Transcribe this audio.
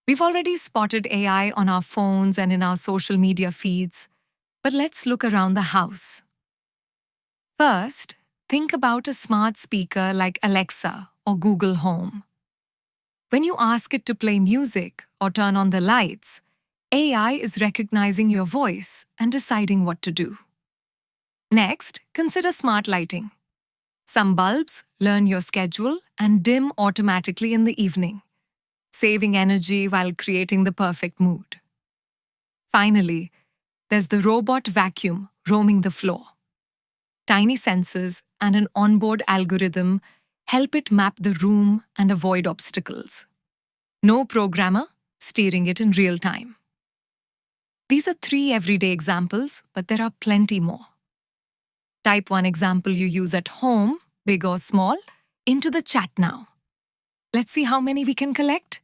We've already spotted AI on our phones and in our social media feeds, but let's look around the house. First, think about a smart speaker like Alexa or Google Home. When you ask it to play music or turn on the lights, AI is recognizing your voice and deciding what to do. Next, consider smart lighting. Some bulbs learn your schedule and dim automatically in the evening, saving energy while creating the perfect mood. Finally, there's the robot vacuum roaming the floor. Tiny sensors and an onboard algorithm help it map the room and avoid obstacles. No programmer steering it in real time. These are 3 everyday examples, but there are plenty more. Type one example you use at home, big or small, into the chat now. Let's see how many we can collect.